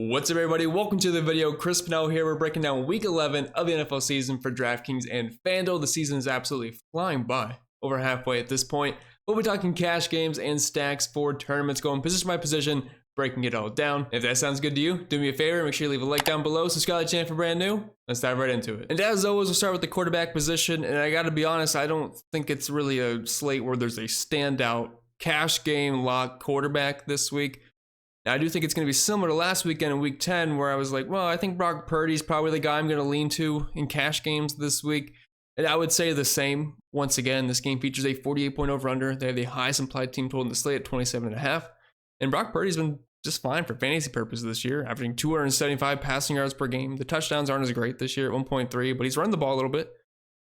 What's up, everybody? Welcome to the video. Chris Pinell here. We're breaking down week 11 of the NFL season for DraftKings and FanDuel. The season is absolutely flying by, over halfway at this point. We'll be talking cash games and stacks for tournaments, going position by position, breaking it all down. If that sounds good to you, do me a favor, make sure you leave a like down below, subscribe to the channel if you're brand new. Let's dive right into it. And as always, we'll start with the quarterback position. And I gotta be honest, I don't think it's really a slate where there's a standout cash game lock quarterback this week. Now, I do think it's going to be similar to last weekend in week 10, where I was like, well, I think Brock Purdy's probably the guy I'm going to lean to in cash games this week. And I would say the same. Once again, this game features a 48-point over-under. They have the highest implied team total in the slate at 27.5. And Brock Purdy's been just fine for fantasy purposes this year, averaging 275 passing yards per game. The touchdowns aren't as great this year at 1.3, but he's run the ball a little bit.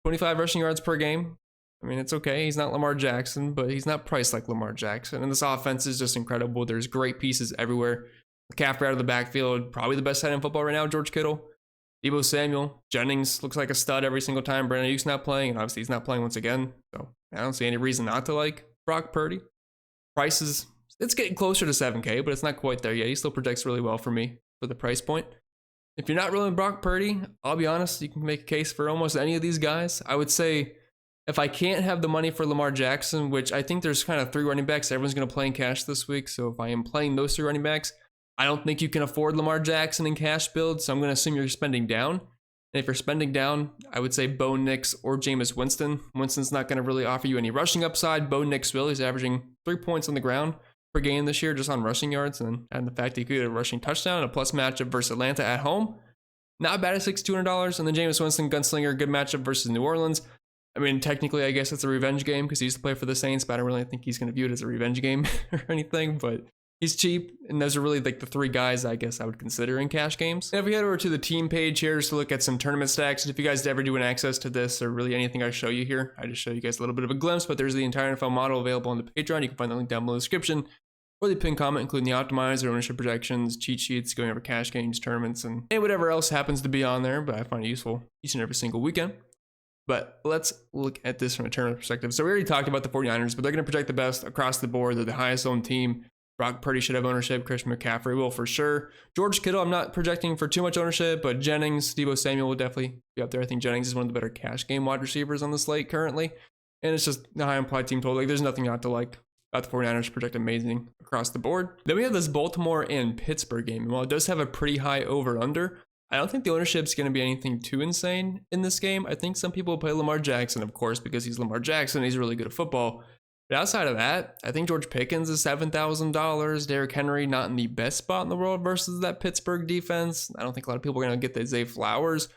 25 rushing yards per game. I mean, it's okay. He's not Lamar Jackson, but he's not priced like Lamar Jackson. And this offense is just incredible. There's great pieces everywhere. McCaffrey out of the backfield, probably the best tight end in football right now, George Kittle. Deebo Samuel. Jennings looks like a stud every single time Brandon Ayuk's not playing, and obviously he's not playing once again. So I don't see any reason not to like Brock Purdy. Prices, it's getting closer to 7K, but it's not quite there yet. He still projects really well for me for the price point. If you're not rolling Brock Purdy, I'll be honest, you can make a case for almost any of these guys. I would say, if I can't have the money for Lamar Jackson, which I think there's kind of 3 running backs everyone's going to play in cash this week. So if I am playing those 3 running backs, I don't think you can afford Lamar Jackson in cash build. So I'm going to assume you're spending down. And if you're spending down, I would say Bo Nix or Jameis Winston. Winston's not going to really offer you any rushing upside. Bo Nix will. He's averaging 3 points on the ground per game this year just on rushing yards. And the fact that he could get a rushing touchdown and a plus matchup versus Atlanta at home. Not bad at $6,200. And then Jameis Winston, gunslinger, good matchup versus New Orleans. I mean, technically, I guess it's a revenge game because he used to play for the Saints, but I don't really think he's going to view it as a revenge game or anything. But he's cheap, and those are really like the 3 guys I guess I would consider in cash games. And if we head over to the team page here just to look at some tournament stacks, and if you guys ever do an access to this or really anything I show you here, I just show you guys a little bit of a glimpse, but there's the entire NFL model available on the Patreon. You can find the link down below in the description or the pinned comment, including the optimizer, ownership projections, cheat sheets, going over cash games, tournaments, and whatever else happens to be on there, but I find it useful each and every single weekend. But let's look at this from a tournament perspective. So we already talked about the 49ers, but they're going to project the best across the board. They're the highest owned team. Brock Purdy should have ownership. Christian McCaffrey will for sure. George Kittle, I'm not projecting for too much ownership, but Jennings, Deebo Samuel will definitely be up there. I think Jennings is one of the better cash game wide receivers on the slate currently. And it's just the high implied team total. Like, there's nothing not to like about the 49ers. Project amazing across the board. Then we have this Baltimore and Pittsburgh game. And while it does have a pretty high over-under, I don't think the ownership is going to be anything too insane in this game. I think some people will play Lamar Jackson, of course, because he's Lamar Jackson. He's really good at football. But outside of that, I think George Pickens is $7,000. Derrick Henry not in the best spot in the world versus that Pittsburgh defense. I don't think a lot of people are going to get the Zay Flowers.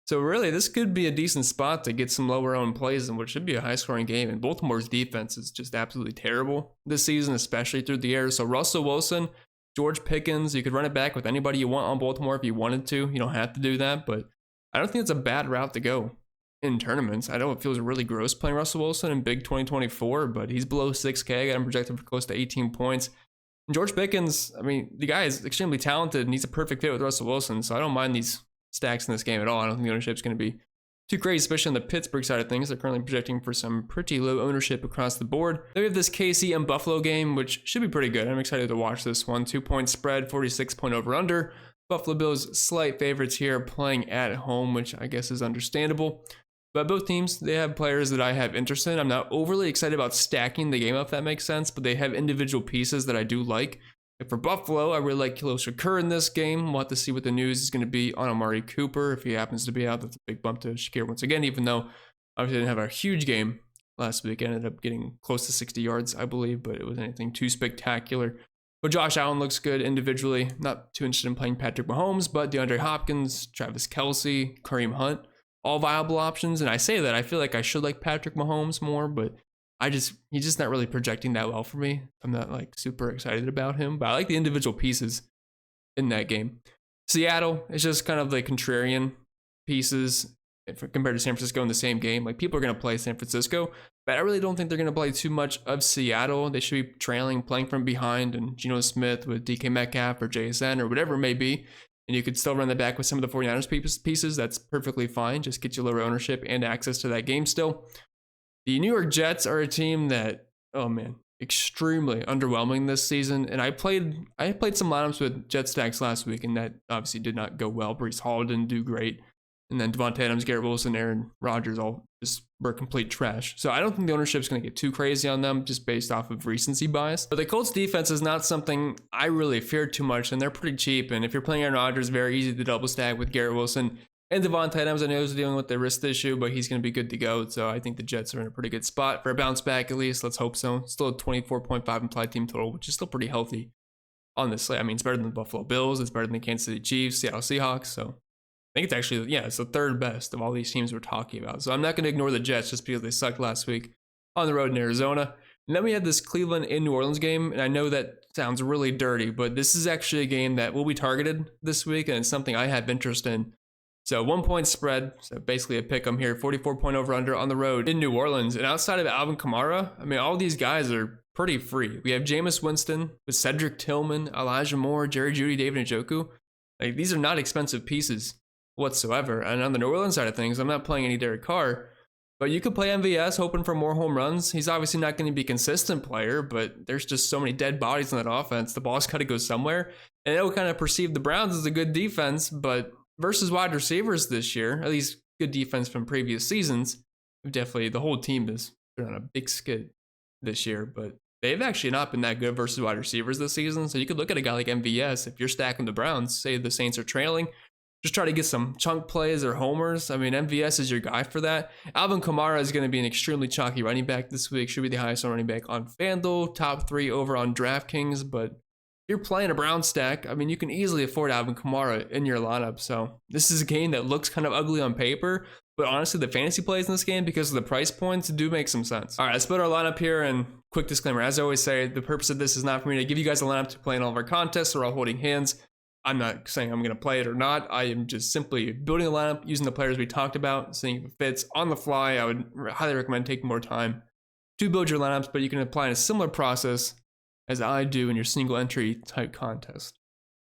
So really, this could be a decent spot to get some lower owned plays in what should be a high scoring game. And Baltimore's defense is just absolutely terrible this season, especially through the air. So Russell Wilson, George Pickens, you could run it back with anybody you want on Baltimore if you wanted to. You don't have to do that, but I don't think it's a bad route to go in tournaments. I know it feels really gross playing Russell Wilson in big 2024, but he's below 6K. I got him projected for close to 18 points. And George Pickens, I mean, the guy is extremely talented and he's a perfect fit with Russell Wilson, so I don't mind these stacks in this game at all. I don't think the ownership is going to be too crazy, especially on the Pittsburgh side of things. They're currently projecting for some pretty low ownership across the board. Then we have this KC and Buffalo game, which should be pretty good. I'm excited to watch this one. 2-point spread, 46-point over-under. Buffalo Bills slight favorites here, playing at home, which I guess is understandable. But both teams, they have players that I have interest in. I'm not overly excited about stacking the game up, if that makes sense, but they have individual pieces that I do like. And for Buffalo, I really like Khalil Shakir in this game. We'll have to see what the news is going to be on Amari Cooper. If he happens to be out, that's a big bump to Shakir once again, even though obviously didn't have a huge game last week. I ended up getting close to 60 yards, I believe, but it wasn't anything too spectacular. But Josh Allen looks good individually. Not too interested in playing Patrick Mahomes, but DeAndre Hopkins, Travis Kelce, Kareem Hunt, all viable options. And I say that I feel like I should like Patrick Mahomes more, but he's just not really projecting that well for me. I'm not like super excited about him, but I like the individual pieces in that game. Seattle is just kind of the contrarian pieces compared to San Francisco in the same game. Like, people are going to play San Francisco, but I really don't think they're going to play too much of Seattle. They should be trailing, playing from behind, and Geno Smith with DK Metcalf or JSN or whatever it may be. And you could still run that back with some of the 49ers pieces. That's perfectly fine. Just get you lower ownership and access to that game still. The New York Jets are a team that, oh man, extremely underwhelming this season. And I played some lineups with jet stacks last week, and that obviously did not go well. Breece Hall didn't do great. And then Devontae Adams, Garrett Wilson, Aaron Rodgers all just were complete trash. So I don't think the ownership's going to get too crazy on them just based off of recency bias. But the Colts defense is not something I really fear too much, and they're pretty cheap. And if you're playing Aaron Rodgers, very easy to double stack with Garrett Wilson. And Devontae Adams, I know he's dealing with the wrist issue, but he's going to be good to go. So I think the Jets are in a pretty good spot for a bounce back, at least. Let's hope so. Still a 24.5 implied team total, which is still pretty healthy on this slate. I mean, it's better than the Buffalo Bills. It's better than the Kansas City Chiefs, Seattle Seahawks. So I think it's actually, yeah, it's the third best of all these teams we're talking about. So I'm not going to ignore the Jets just because they sucked last week on the road in Arizona. And then we had this Cleveland in New Orleans game. And I know that sounds really dirty, but this is actually a game that will be targeted this week. And it's something I have interest in. So 1 point spread. So basically a pick 'em here. 44 point over under on the road in New Orleans. And outside of Alvin Kamara, I mean, all these guys are pretty free. We have Jameis Winston with Cedric Tillman, Elijah Moore, Jerry Jeudy, David Njoku. Like, these are not expensive pieces whatsoever. And on the New Orleans side of things, I'm not playing any Derek Carr, but you could play MVS hoping for more home runs. He's obviously not going to be a consistent player, but there's just so many dead bodies in that offense. The ball's got to go somewhere, and it'll kind of perceive the Browns as a good defense, but versus wide receivers this year, at least good defense from previous seasons, definitely the whole team has been on a big skid this year, but they've actually not been that good versus wide receivers this season. So you could look at a guy like MVS. If you're stacking the Browns, say the Saints are trailing, just try to get some chunk plays or homers. I mean, MVS is your guy for that. Alvin Kamara is going to be an extremely chalky running back this week. Should be the highest running back on FanDuel, top 3 over on DraftKings. But if you're playing a Brown stack, I mean, you can easily afford Alvin Kamara in your lineup. So this is a game that looks kind of ugly on paper, but honestly, the fantasy plays in this game, because of the price points, do make some sense. All right, let's put our lineup here. And quick disclaimer, as I always say, the purpose of this is not for me to give you guys a lineup to play in all of our contests. We're all holding hands. I'm not saying I'm going to play it or not. I am just simply building a lineup using the players we talked about, seeing if it fits on the fly. I would highly recommend taking more time to build your lineups, but you can apply a similar process as I do in your single entry type contest.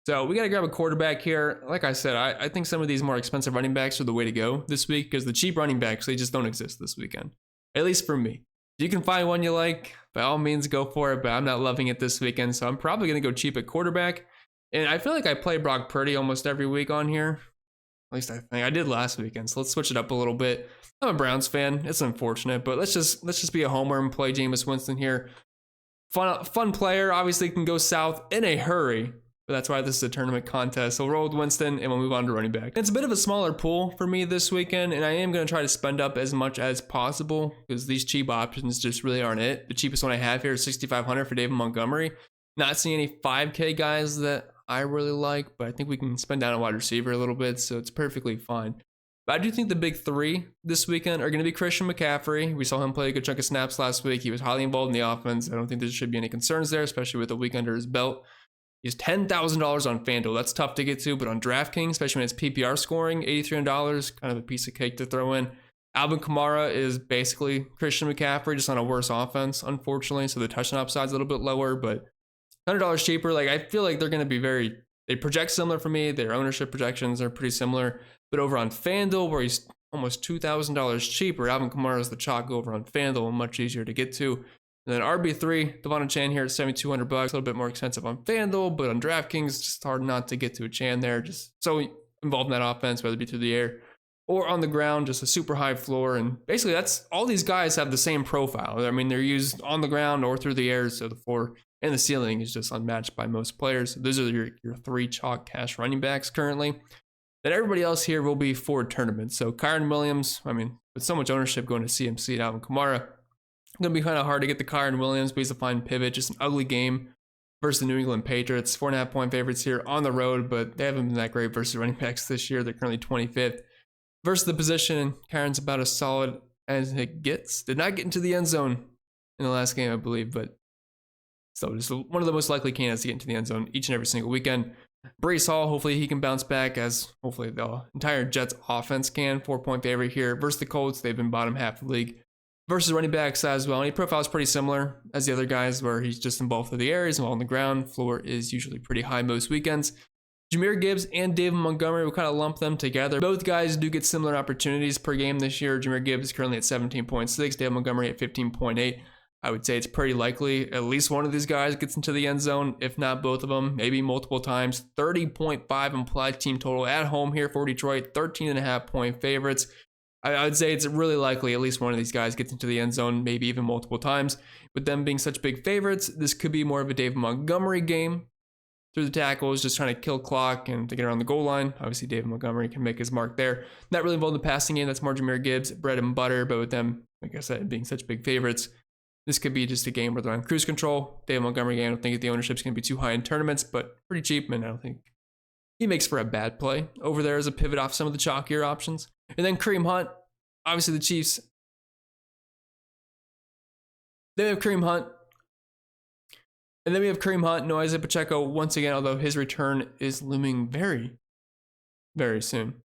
So we got to grab a quarterback here. Like I said, I think some of these more expensive running backs are the way to go this week, because the cheap running backs, they just don't exist this weekend, at least for me. If you can find one you like, by all means go for it, but I'm not loving it this weekend, so I'm probably going to go cheap at quarterback. And I feel like I play Brock Purdy almost every week on here. At least I think I did last weekend. So let's switch it up a little bit. I'm a Browns fan. It's unfortunate, but let's just be a homer and play Jameis Winston here. Fun player. Obviously can go south in a hurry, but that's why this is a tournament contest. So we'll roll with Winston and we'll move on to running back. It's a bit of a smaller pool for me this weekend, and I am going to try to spend up as much as possible because these cheap options just really aren't it. The cheapest one I have here is $6,500 for David Montgomery. Not seeing any 5K guys that I really like, but I think we can spend down a wide receiver a little bit, so it's perfectly fine. But I do think the big 3 this weekend are going to be Christian McCaffrey. We saw him play a good chunk of snaps last week. He was highly involved in the offense. I don't think there should be any concerns there, especially with a week under his belt. He has $10,000 on FanDuel. That's tough to get to, but on DraftKings, especially when it's PPR scoring, $83, kind of a piece of cake to throw in. Alvin Kamara is basically Christian McCaffrey, just on a worse offense, unfortunately, so the touchdown upside's a little bit lower, but $100 cheaper. Like, I feel like they're going to be they project similar for me. Their ownership projections are pretty similar. But over on FanDuel, where he's almost $2,000 cheaper, Alvin Kamara is the chalk over on FanDuel, much easier to get to. And then RB3, Devon Chan here at $7,200, a little bit more expensive on FanDuel, but on DraftKings, it's just hard not to get to a Chan there. Just so involved in that offense, whether it be through the air or on the ground, just a super high floor. And basically, that's all these guys have the same profile. I mean, they're used on the ground or through the air, so the floor and the ceiling is just unmatched by most players. So those are your 3 chalk cash running backs currently. Then everybody else here will be for tournaments. So Kyren Williams, I mean, with so much ownership going to CMC and Alvin Kamara, it's going to be kind of hard to get the Kyren Williams, but he's a fine pivot. Just an ugly game versus the New England Patriots. 4.5 point favorites here on the road, but they haven't been that great versus running backs this year. They're currently 25th. Versus the position, Kyren's about as solid as it gets. Did not get into the end zone in the last game, I believe, but so just one of the most likely candidates to get into the end zone each and every single weekend. Breece Hall, hopefully he can bounce back, as hopefully the entire Jets offense can. 4 point favorite here versus the Colts. They've been bottom half of the league. Versus running backs as well. And he profiles pretty similar as the other guys, where he's just in both of the areas and on the ground. Floor is usually pretty high most weekends. Jahmyr Gibbs and David Montgomery, will kind of lump them together. Both guys do get similar opportunities per game this year. Jahmyr Gibbs is currently at 17.6, David Montgomery at 15.8. I would say it's pretty likely at least one of these guys gets into the end zone, if not both of them, maybe multiple times. 30.5 implied team total at home here for Detroit, 13.5-point favorites. I would say it's really likely at least one of these guys gets into the end zone, maybe even multiple times. With them being such big favorites, this could be more of a David Montgomery game. Through the tackles, just trying to kill clock and to get around the goal line. Obviously, David Montgomery can make his mark there. Not really involved in the passing game. That's more Jahmyr Gibbs, bread and butter. But with them, like I said, being such big favorites, this could be just a game where they're on cruise control. David Montgomery, I don't think the ownership's going to be too high in tournaments, but pretty cheap, and I don't think he makes for a bad play over there as a pivot off some of the chalkier options. And then Kareem Hunt, obviously the Chiefs. They have Kareem Hunt. And then we have Kareem Hunt, no Isaiah Pacheco once again, although his return is looming very, very soon.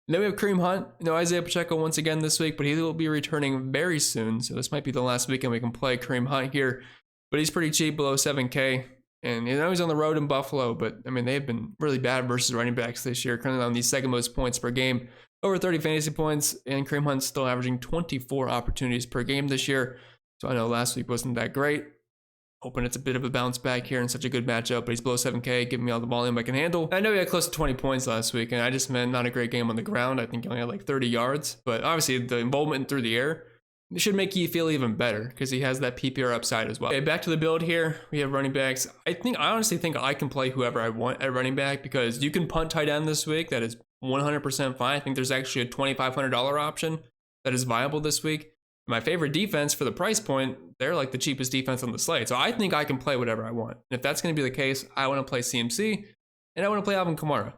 And then we have Kareem Hunt, no Isaiah Pacheco once again this week, but he will be returning very soon. So this might be the last weekend we can play Kareem Hunt here. But he's pretty cheap, below 7K. And you know he's on the road in Buffalo, but I mean, they've been really bad versus running backs this year, currently on the second most points per game, over 30 fantasy points. And Kareem Hunt's still averaging 24 opportunities per game this year. So I know last week wasn't that great. Hoping it's a bit of a bounce back here in such a good matchup, but he's below 7K, giving me all the volume I can handle. I know he had close to 20 points last week, and I just meant not a great game on the ground. I think he only had like 30 yards, but obviously the involvement through the air should make you feel even better because he has that PPR upside as well. Okay, back to the build here. We have running backs. I honestly think I can play whoever I want at running back because you can punt tight end this week. That is 100% fine. I think there's actually a $2,500 option that is viable this week. My favorite defense for the price point, they're like the cheapest defense on the slate. So I think I can play whatever I want. And if that's going to be the case, I want to play CMC and I want to play Alvin Kamara.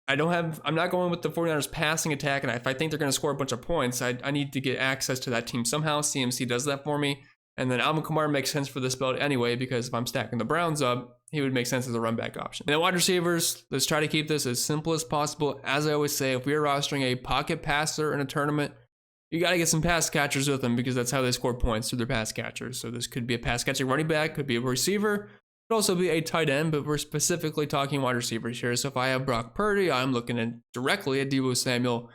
I'm not going with the 49ers passing attack. And if I think they're going to score a bunch of points, I need to get access to that team somehow. CMC does that for me. And then Alvin Kamara makes sense for this build anyway, because if I'm stacking the Browns up, he would make sense as a run back option. And then wide receivers, let's try to keep this as simple as possible. As I always say, if we are rostering a pocket passer in a tournament, you got to get some pass catchers with them because that's how they score points through their pass catchers. So this could be a pass catching running back, could be a receiver, could also be a tight end, but we're specifically talking wide receivers here. So if I have Brock Purdy, I'm looking at directly at Deebo Samuel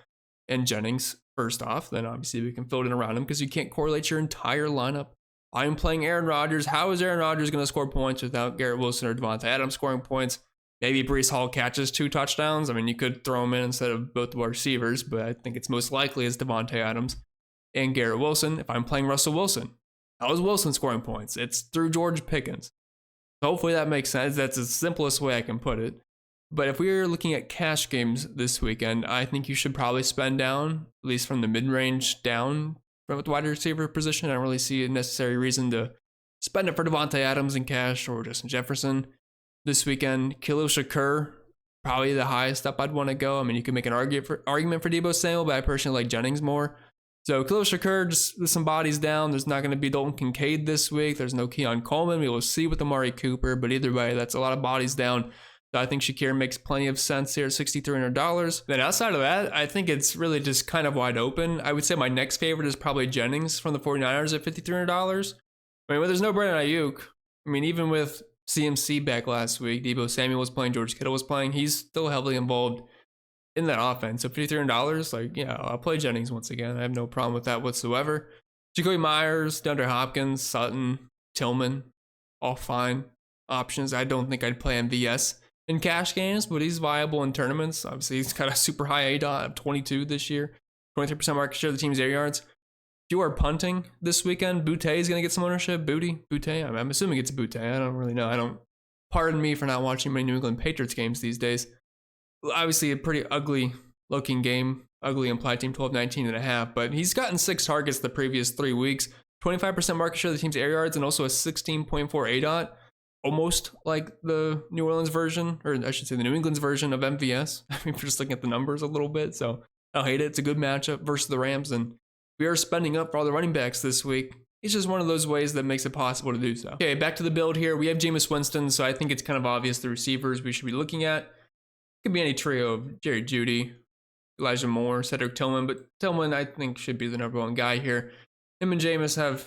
and Jennings first off. Then obviously we can fill it in around him because you can't correlate your entire lineup. I'm playing Aaron Rodgers. How is Aaron Rodgers going to score points without Garrett Wilson or Devontae Adams scoring points? Maybe Breece Hall catches 2 touchdowns. I mean, you could throw him in instead of both the receivers, but I think it's most likely as Devontae Adams and Garrett Wilson. If I'm playing Russell Wilson, how is Wilson scoring points? It's through George Pickens. Hopefully that makes sense. That's the simplest way I can put it. But if we're looking at cash games this weekend, I think you should probably spend down, at least from the mid-range down from the wide receiver position. I don't really see a necessary reason to spend it for Devontae Adams in cash or Justin Jefferson this weekend. Khalil Shakur, probably the highest up I'd want to go. I mean, you could make an argument for Deebo Samuel, but I personally like Jennings more. So Khalil Shakur, just with some bodies down. There's not going to be Dalton Kincaid this week. There's no Keon Coleman. We will see with Amari Cooper, but either way, that's a lot of bodies down. So I think Shakir makes plenty of sense here at $6,300. Then outside of that, I think it's really just kind of wide open. I would say my next favorite is probably Jennings from the 49ers at $5,300. I mean, when there's no Brandon Ayuk, I mean, even with CMC back last week, Deebo Samuel was playing, George Kittle was playing, he's still heavily involved in that offense. So $5,300, like, yeah, I'll play Jennings once again. I have no problem with that whatsoever. Jacoby Myers, DeAndre Hopkins, Sutton, Tillman, all fine options. I don't think I'd play MVS in cash games, but he's viable in tournaments. Obviously, he's got a super high ADOT of 22 this year, 23% market share of the team's air yards. If you are punting this weekend, Boutte is going to get some ownership. Boutte, I'm assuming it's Boutte. I don't really know. Pardon me for not watching many New England Patriots games these days. Obviously, a pretty ugly looking game, ugly implied team 12, 19.5, but he's gotten 6 targets the previous 3 weeks, 25% market share of the team's air yards, and also a 16.4 ADOT. Almost like the New Orleans version, or I should say the New England's version of MVS. I mean, we're just looking at the numbers a little bit, so I don't hate it. It's a good matchup versus the Rams, and we are spending up for all the running backs this week. It's just one of those ways that makes it possible to do so. Okay, back to the build here. We have Jameis Winston, so I think it's kind of obvious the receivers we should be looking at. It could be any trio of Jerry Jeudy, Elijah Moore, Cedric Tillman, but Tillman I think should be the number one guy here. Him and Jameis have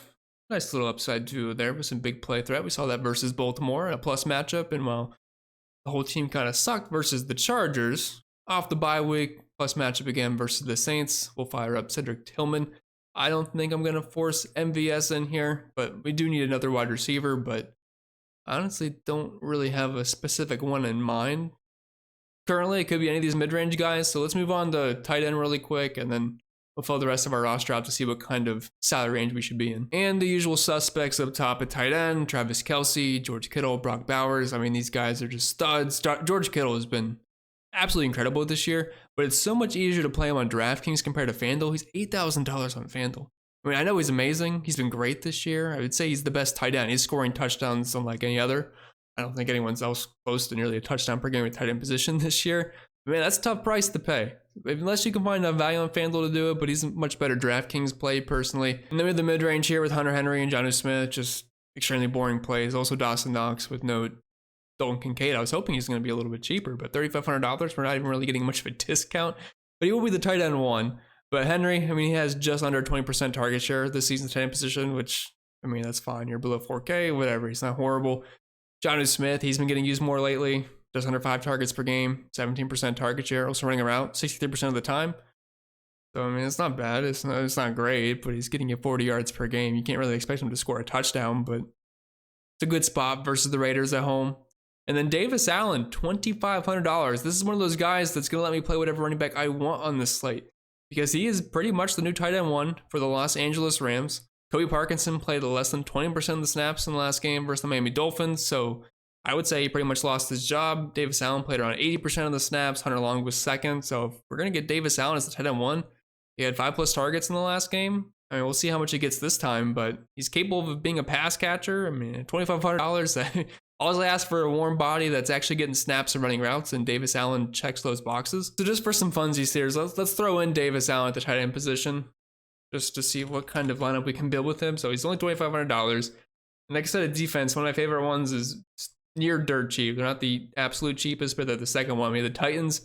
nice little upside too there with some big play threat. We saw that versus Baltimore, a plus matchup. And while the whole team kind of sucked versus the Chargers, off the bye week, plus matchup again versus the Saints, we'll fire up Cedric Tillman. I don't think I'm going to force MVS in here, but we do need another wide receiver, but I honestly don't really have a specific one in mind. Currently, it could be any of these mid-range guys, so let's move on to tight end really quick, and then we'll fill the rest of our roster out to see what kind of salary range we should be in. And the usual suspects up top at tight end, Travis Kelce, George Kittle, Brock Bowers. I mean, these guys are just studs. George Kittle has been absolutely incredible this year, but it's so much easier to play him on DraftKings compared to FanDuel. He's $8,000 on FanDuel. I mean, I know he's amazing. He's been great this year. I would say he's the best tight end. He's scoring touchdowns unlike any other. I don't think anyone's else close to nearly a touchdown per game at tight end position this year. Man, that's a tough price to pay. Unless you can find enough value on FanDuel to do it, but he's a much better DraftKings play personally. And then we have the mid-range here with Hunter Henry and Jonnu Smith, just extremely boring plays. Also Dawson Knox with no Dalton Kincaid. I was hoping he's going to be a little bit cheaper, but $3,500, we're not even really getting much of a discount. But he will be the tight end one. But Henry, I mean, he has just under 20% target share this season's tight end position, which, I mean, that's fine. You're below 4K, whatever. He's not horrible. Jonnu Smith, he's been getting used more lately. Just under 5 targets per game, 17% target share, also running around 63% of the time. So, I mean, it's not bad. It's not great, but he's getting you 40 yards per game. You can't really expect him to score a touchdown, but it's a good spot versus the Raiders at home. And then Davis Allen, $2,500. This is one of those guys that's going to let me play whatever running back I want on this slate because he is pretty much the new tight end one for the Los Angeles Rams. Kobe Parkinson played less than 20% of the snaps in the last game versus the Miami Dolphins, so I would say he pretty much lost his job. Davis Allen played around 80% of the snaps. Hunter Long was second. So if we're going to get Davis Allen as the tight end one, he had 5+ targets in the last game. I mean, we'll see how much he gets this time, but he's capable of being a pass catcher. I mean, $2,500, all I ask for a warm body that's actually getting snaps and running routes, and Davis Allen checks those boxes. So just for some funsies here, let's throw in Davis Allen at the tight end position just to see what kind of lineup we can build with him. So he's only $2,500. And like I said, a defense, one of my favorite ones is near dirt cheap. They're not the absolute cheapest, but they're the second one. We had the Titans,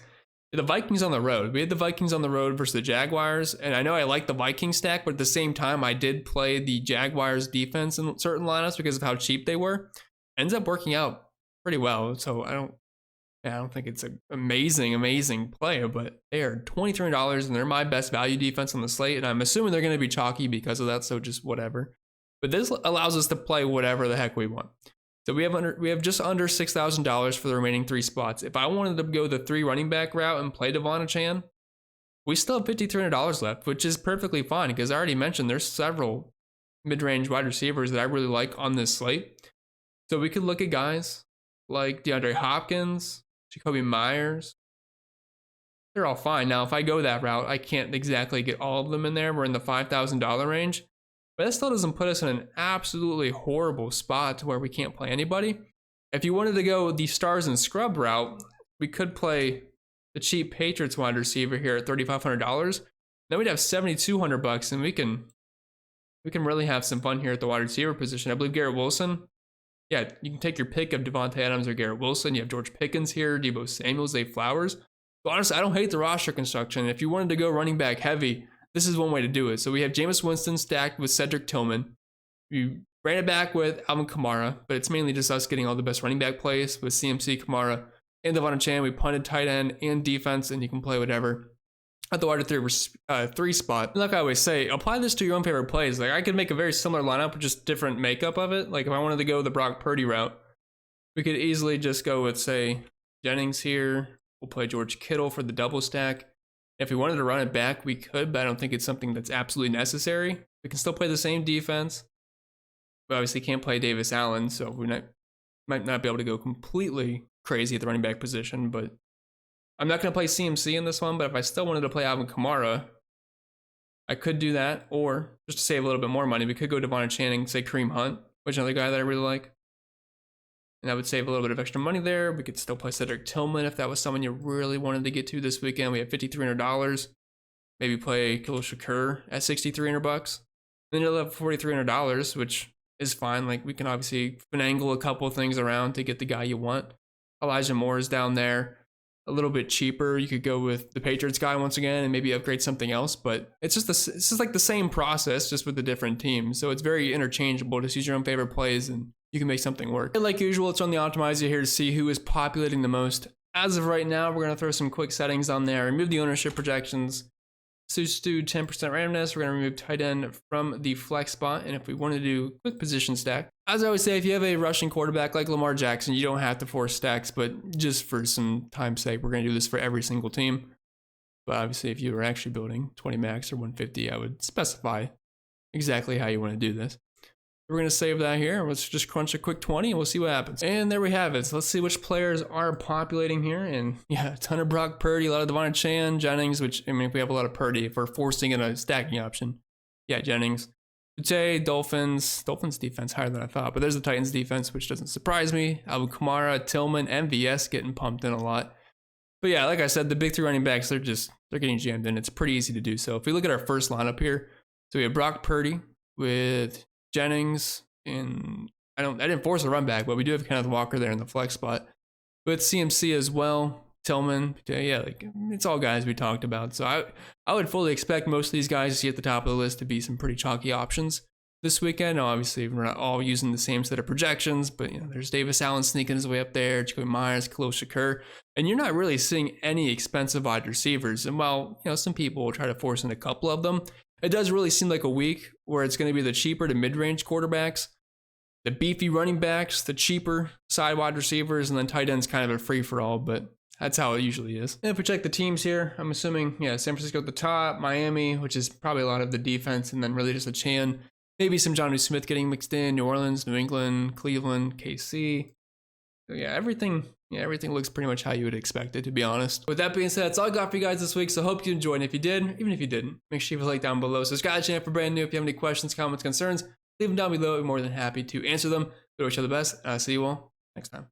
the Vikings on the road. We had the Vikings on the road versus the Jaguars, and I know I like the Vikings stack, but at the same time, I did play the Jaguars defense in certain lineups because of how cheap they were. Ends up working out pretty well, so I don't think it's an amazing play, but they are $2,300, and they're my best value defense on the slate, and I'm assuming they're going to be chalky because of that, so just whatever. But this allows us to play whatever the heck we want. So we have just under $6,000 for the remaining 3 spots. If I wanted to go the 3 running back route and play Devon Achane, we still have $5,300 left, which is perfectly fine because I already mentioned there's several mid-range wide receivers that I really like on this slate. So we could look at guys like DeAndre Hopkins, Jacoby Myers. They're all fine. Now, if I go that route, I can't exactly get all of them in there. We're in the $5,000 range. But that still doesn't put us in an absolutely horrible spot to where we can't play anybody. If you wanted to go the stars and scrub route, we could play the cheap Patriots wide receiver here at $3,500. Then we'd have $7,200, and we can really have some fun here at the wide receiver position. I believe Garrett Wilson. Yeah, you can take your pick of Devontae Adams or Garrett Wilson. You have George Pickens here, Deebo Samuel, Zay Flowers. But honestly, I don't hate the roster construction. If you wanted to go running back heavy, this is one way to do it. So we have Jameis Winston stacked with Cedric Tillman. You ran it back with Alvin Kamara, but it's mainly just us getting all the best running back plays with CMC, Kamara, and Devon Achane. We punted tight end and defense, and you can play whatever at the wide 3 spot. And like I always say, apply this to your own favorite plays. Like I could make a very similar lineup with just different makeup of it. Like if I wanted to go the Brock Purdy route, we could easily just go with, say, Jennings here. We'll play George Kittle for the double stack. If we wanted to run it back, we could, but I don't think it's something that's absolutely necessary. We can still play the same defense. We obviously can't play Davis Allen, so we might not be able to go completely crazy at the running back position, but I'm not going to play CMC in this one, but if I still wanted to play Alvin Kamara, I could do that, or just to save a little bit more money, we could go Devon Achane, say Kareem Hunt, which is another guy that I really like. And that would save a little bit of extra money there. We could still play Cedric Tillman if that was someone you really wanted to get to this weekend. We have $5,300. Maybe play Khalil Shakur at $6,300. Then you'll have $4,300, which is fine. Like we can obviously finagle a couple of things around to get the guy you want. Elijah Moore is down there, a little bit cheaper. You could go with the Patriots guy once again and maybe upgrade something else. But it's just like the same process, just with the different teams. So it's very interchangeable. Just use your own favorite plays and you can make something work. And like usual, it's on the optimizer here to see who is populating the most. As of right now, we're going to throw some quick settings on there, remove the ownership projections, So just do 10% randomness. We're going to remove tight end from the flex spot. And if we want to do quick position stack, as I always say, if you have a rushing quarterback like Lamar Jackson, you don't have to force stacks, but just for some time's sake, we're going to do this for every single team. But obviously, if you were actually building 20 max or 150, I would specify exactly how you want to do this. We're going to save that here. Let's just crunch a quick 20 and we'll see what happens. And there we have it. So let's see which players are populating here. And yeah, a ton of Brock Purdy, a lot of Devon Chan, Jennings, which, I mean, if we have a lot of Purdy, if we're forcing in a stacking option, yeah, Jennings. Butte, Dolphins defense higher than I thought, but there's the Titans defense, which doesn't surprise me. Alvin Kamara, Tillman, MVS getting pumped in a lot. But yeah, like I said, the big three running backs, they're getting jammed in. It's pretty easy to do so. If we look at our first lineup here, so we have Brock Purdy with Jennings, and I didn't force a run back, but we do have Kenneth Walker there in the flex spot with CMC as well, Tillman. Yeah, like it's all guys we talked about. So I would fully expect most of these guys you see at the top of the list to be some pretty chalky options this weekend. Now, obviously, we're not all using the same set of projections, but you know, there's Davis Allen sneaking his way up there, Jacoby Myers, Khalil Shakur, and you're not really seeing any expensive wide receivers. And while you know some people will try to force in a couple of them, it does really seem like a week where it's going to be the cheaper to mid-range quarterbacks, the beefy running backs, the cheaper side wide receivers, and then tight ends kind of a free-for-all, but that's how it usually is. And if we check the teams here, I'm assuming, yeah, San Francisco at the top, Miami, which is probably a lot of the defense, and then really just a Chan. Maybe some Jonnu Smith getting mixed in, New Orleans, New England, Cleveland, KC. So yeah, everything looks pretty much how you would expect it, to be honest. With that being said, that's all I got for you guys this week, so hope you enjoyed. And if you did, even if you didn't, make sure you leave a like down below. Subscribe to the channel if you're brand new. If you have any questions, comments, concerns, leave them down below. I'm more than happy to answer them. But I wish you all the best, and I'll see you all next time.